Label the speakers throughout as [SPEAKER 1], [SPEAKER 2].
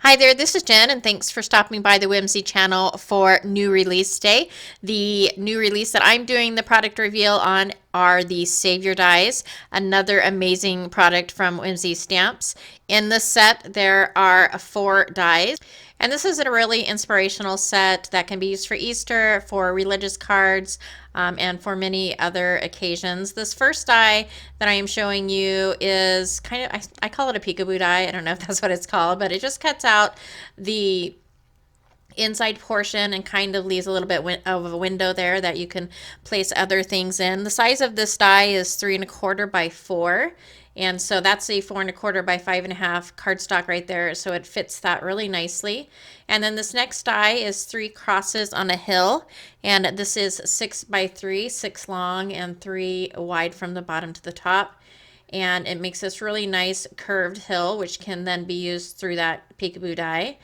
[SPEAKER 1] Hi there, this is Jen, and thanks for stopping by the Whimsy channel for new release day. The new release that I'm doing the product reveal on are the Savior dies, another amazing product from Whimsy Stamps. In this set, there are 4 dies. And this is a really inspirational set that can be used for Easter, for religious cards, and for many other occasions. This first die that I am showing you is kind of, I call it a peekaboo die. I don't know if that's what it's called, but it just cuts out the inside portion and kind of leaves a little bit of a window there that you can place other things in. The size of this die is 3¼ by 4. And so that's a 4¼ by 5½ cardstock right there. So it fits that really nicely. And then this next die is 3 crosses on a hill. And this is 6 by 3, 6 long and 3 wide from the bottom to the top. And it makes this really nice curved hill, which can then be used through that peekaboo die.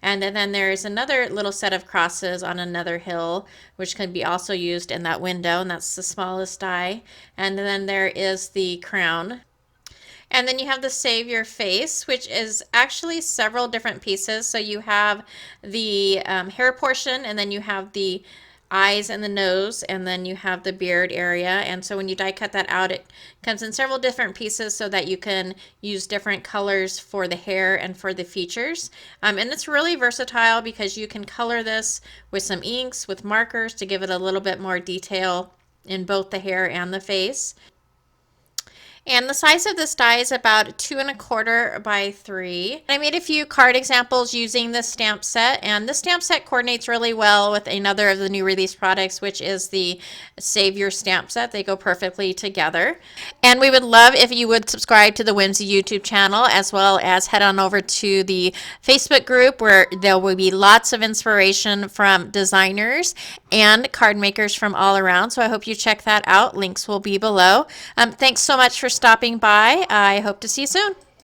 [SPEAKER 1] And then there's another little set of crosses on another hill, which can be also used in that window, and that's the smallest die. And then there is the crown. And then you have the Savior face, which is actually several different pieces. So you have the hair portion, and then you have the eyes and the nose, and then you have the beard area. And so when you die cut that out, it comes in several different pieces so that you can use different colors for the hair and for the features. And it's really versatile because you can color this with some inks, with markers to give it a little bit more detail in both the hair and the face. And the size of this die is about 2¼ by 3. I made a few card examples using this stamp set, and this stamp set coordinates really well with another of the new release products, which is the Savior stamp set. They go perfectly together. And we would love if you would subscribe to the Whimsy YouTube channel, as well as head on over to the Facebook group, where there will be lots of inspiration from designers and card makers from all around. So I hope you check that out. Links will be below. Thanks so much for stopping by. I hope to see you soon.